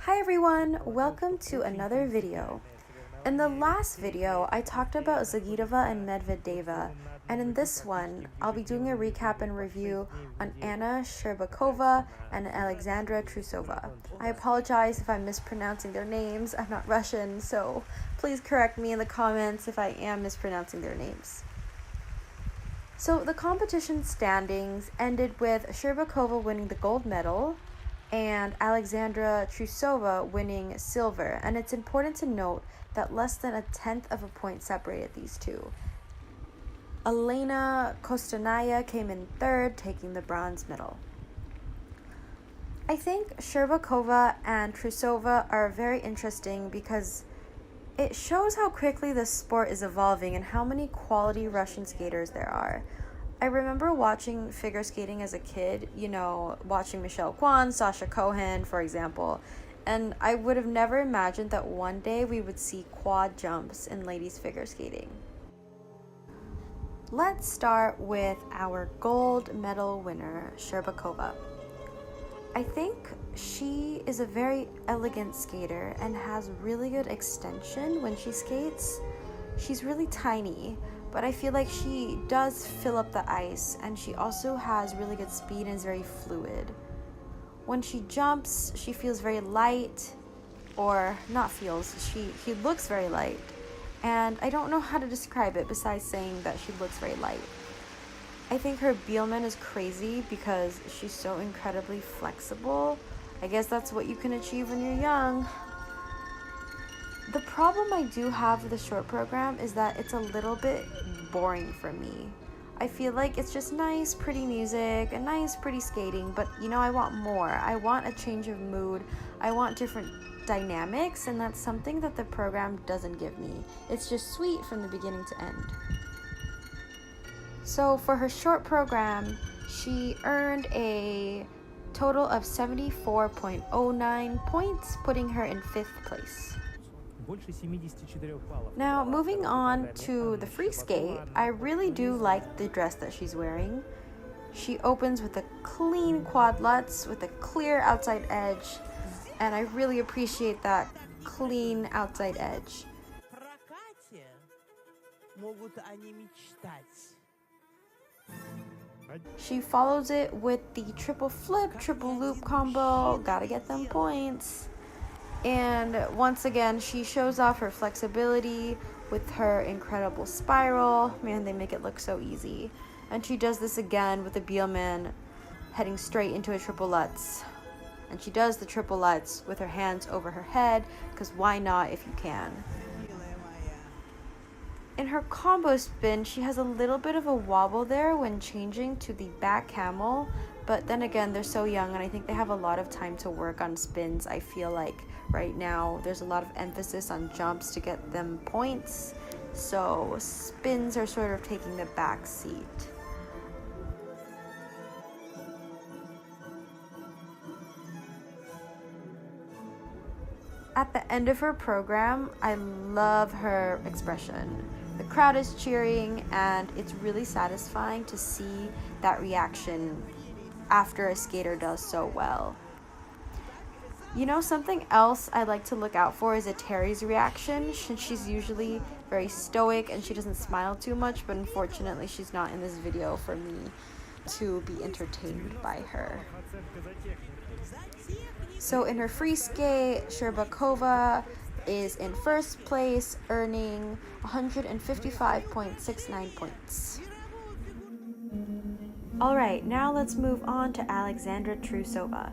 Hi everyone, welcome to another video. In the last video, I talked about Zagitova and Medvedeva, and in this one, I'll be doing a recap and review on Anna Shcherbakova and Alexandra Trusova. I apologize if I'm mispronouncing their names. I'm not Russian, so please correct me in the comments if I am mispronouncing their names. So the competition standings ended with Shcherbakova winning the gold medal and Alexandra Trusova winning silver, and it's important to note that less than a tenth of a point separated these two. Elena Kostanaya came in third, taking the bronze medal. I think Shcherbakova and Trusova are very interesting because it shows how quickly the sport is evolving and how many quality Russian skaters there are. I remember watching figure skating as a kid, watching Michelle Kwan, Sasha Cohen, for example, and I would have never imagined that one day we would see quad jumps in ladies figure skating. Let's start with our gold medal winner, Shcherbakova. I think she is a very elegant skater and has really good extension when she skates. She's really tiny, but I feel like she does fill up the ice, and she also has really good speed and is very fluid. When she jumps, she feels very light, or not feels, she looks very light, and I don't know how to describe it besides saying that she looks very light. I think her Bielman is crazy because she's so incredibly flexible. I guess that's what you can achieve when you're young. The problem I do have with the short program is that it's a little bit boring for me. I feel like it's just nice, pretty music, and nice, pretty skating, but I want more. I want a change of mood. I want different dynamics, and that's something that the program doesn't give me. It's just sweet from the beginning to end. So for her short program, she earned a total of 74.09 points, putting her in 5th place. Now, moving on to the free skate, I really do like the dress that she's wearing. She opens with a clean quad lutz with a clear outside edge, and I really appreciate that clean outside edge. She follows it with the triple flip, triple loop combo. Gotta get them points. And once again, she shows off her flexibility with her incredible spiral. Man, they make it look so easy. And she does this again with the Bielman, heading straight into a triple lutz. And she does the triple lutz with her hands over her head, because why not if you can? In her combo spin, she has a little bit of a wobble there when changing to the back camel, but then again, they're so young and I think they have a lot of time to work on spins. I feel like right now there's a lot of emphasis on jumps to get them points, so spins are sort of taking the back seat. At the end of her program, I love her expression. The crowd is cheering, and it's really satisfying to see that reaction after a skater does so well. Something else I like to look out for is a Terry's reaction. She's usually very stoic and she doesn't smile too much, but unfortunately she's not in this video for me to be entertained by her. So in her free skate, Shcherbakova is in 1st place, earning 155.69 points. Alright, now let's move on to Alexandra Trusova.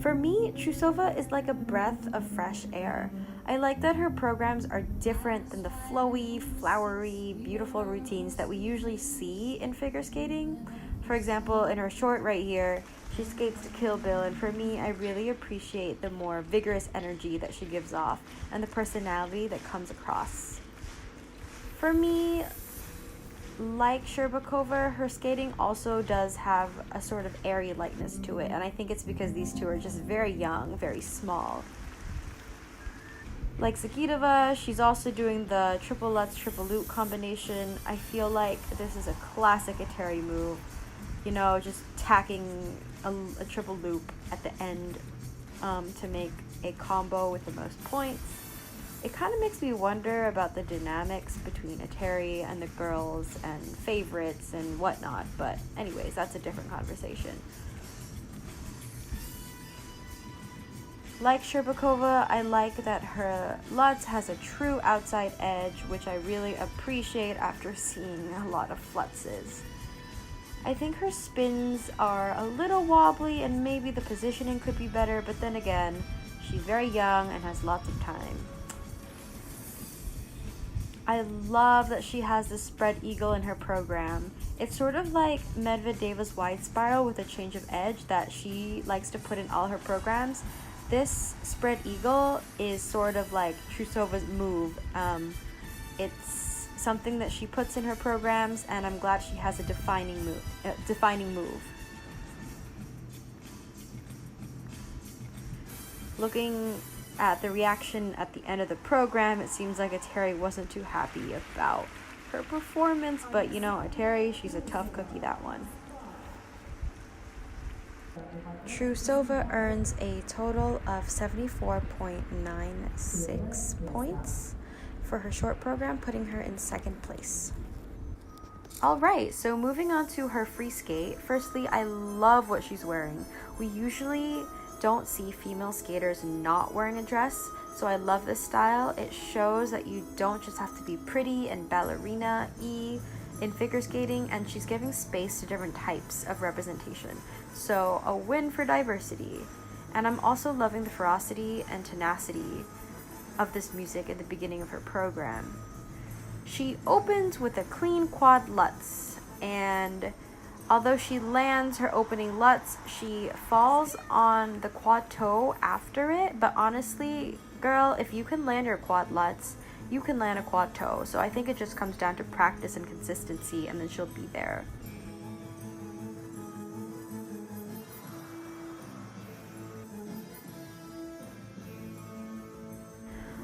For me, Trusova is like a breath of fresh air. I like that her programs are different than the flowy, flowery, beautiful routines that we usually see in figure skating. For example, in her short right here, she skates to Kill Bill, and for me, I really appreciate the more vigorous energy that she gives off and the personality that comes across. For me, like Shcherbakova, her skating also does have a sort of airy lightness to it, and I think it's because these two are just very young, very small. Like Zagitova, she's also doing the triple lutz, triple loop combination. I feel like this is a classic Atari move. Just tacking a triple loop at the end to make a combo with the most points. It kind of makes me wonder about the dynamics between Ateri and the girls and favorites and whatnot, but anyways, that's a different conversation. Like Shcherbakova, I like that her Lutz has a true outside edge, which I really appreciate after seeing a lot of Flutzes. I think her spins are a little wobbly and maybe the positioning could be better, but then again, she's very young and has lots of time. I love that she has the spread eagle in her program. It's sort of like Medvedeva's wide spiral with a change of edge that she likes to put in all her programs. This spread eagle is sort of like Trusova's move. It's something that she puts in her programs, and I'm glad she has a defining move. Looking at the reaction at the end of the program, it seems like Ateri wasn't too happy about her performance, but you know, Ateri, she's a tough cookie, that one. Trusova earns a total of 74.96 points for her short program, putting her in second place. Alright, so moving on to her free skate. Firstly, I love what she's wearing. We usually don't see female skaters not wearing a dress, so I love this style. It shows that you don't just have to be pretty and ballerina-y in figure skating, and she's giving space to different types of representation. So a win for diversity. And I'm also loving the ferocity and tenacity of this music at the beginning of her program. She opens with a clean quad Lutz, and although she lands her opening Lutz, she falls on the quad toe after it. But honestly, girl, if you can land your quad Lutz, you can land a quad toe. So I think it just comes down to practice and consistency, and then she'll be there.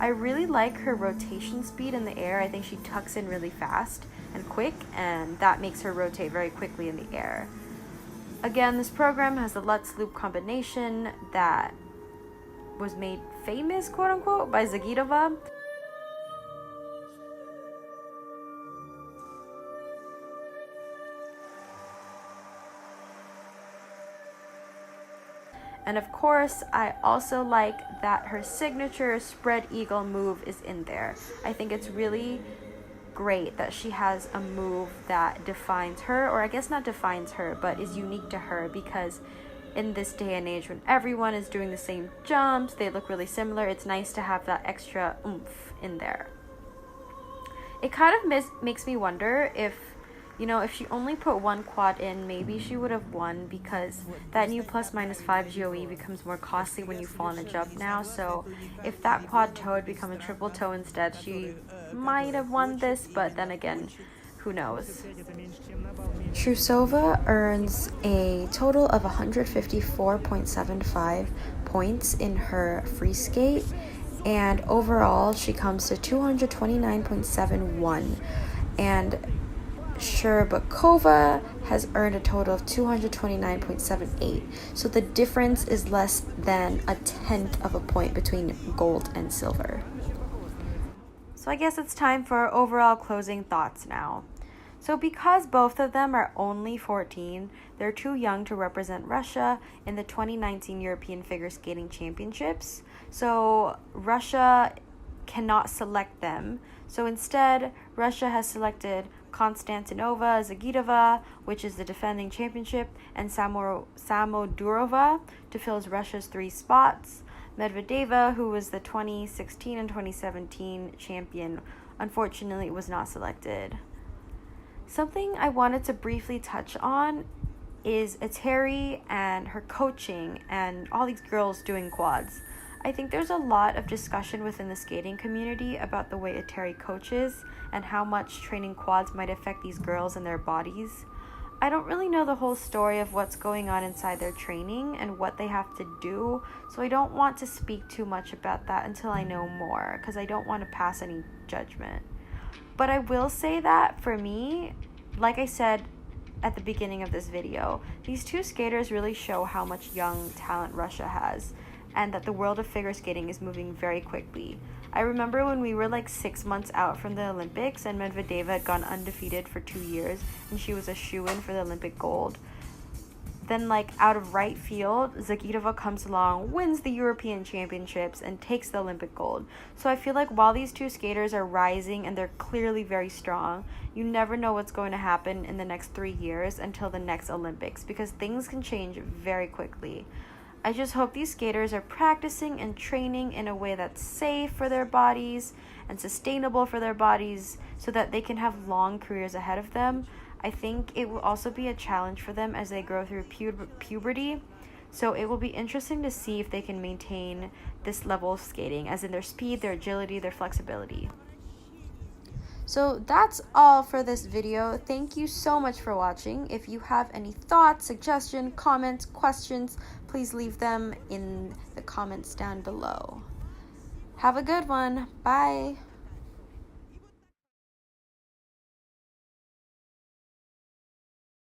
I really like her rotation speed in the air. I think she tucks in really fast and quick, and that makes her rotate very quickly in the air. Again, this program has the Lutz loop combination that was made famous, quote unquote, by Zagitova. And of course, I also like that her signature spread eagle move is in there. I think it's really great that she has a move that defines her, or I guess not defines her, but is unique to her, because in this day and age when everyone is doing the same jumps, they look really similar, it's nice to have that extra oomph in there. It kind of makes me wonder if, you know, if she only put one quad in, maybe she would have won, because that new +/- GOE becomes more costly when you fall in a jump now. So if that quad toe had become a triple toe instead, she might have won this, but then again, who knows. Trusova earns a total of 154.75 points in her free skate, and overall she comes to 229.71, and Shcherbakova has earned a total of 229.78, so the difference is less than a tenth of a point between gold and silver. So I guess it's time for our overall closing thoughts now. So because both of them are only 14, they're too young to represent Russia in the 2019 European Figure Skating Championships, so Russia cannot select them. So instead, Russia has selected Konstantinova Zagitova, which is the defending championship, and Samodurova to fill Russia's 3 spots. Medvedeva, who was the 2016 and 2017 champion, unfortunately was not selected. Something I wanted to briefly touch on is Ateri and her coaching and all these girls doing quads. I think there's a lot of discussion within the skating community about the way Ateri coaches and how much training quads might affect these girls and their bodies. I don't really know the whole story of what's going on inside their training and what they have to do, so I don't want to speak too much about that until I know more, because I don't want to pass any judgment. But I will say that for me, like I said at the beginning of this video, these two skaters really show how much young talent Russia has. and that the world of figure skating is moving very quickly. I remember when we were like 6 months out from the Olympics and Medvedeva had gone undefeated for 2 years and she was a shoo-in for the Olympic gold. Then, like, out of right field, Zagitova comes along, wins the European Championships, and takes the Olympic gold. So I feel like while these two skaters are rising and they're clearly very strong, you never know what's going to happen in the next 3 years until the next Olympics, because things can change very quickly. I just hope these skaters are practicing and training in a way that's safe for their bodies and sustainable for their bodies so that they can have long careers ahead of them. I think it will also be a challenge for them as they grow through puberty. So it will be interesting to see if they can maintain this level of skating, as in their speed, their agility, their flexibility. So that's all for this video. Thank you so much for watching. If you have any thoughts, suggestions, comments, questions, please leave them in the comments down below. Have a good one. Bye.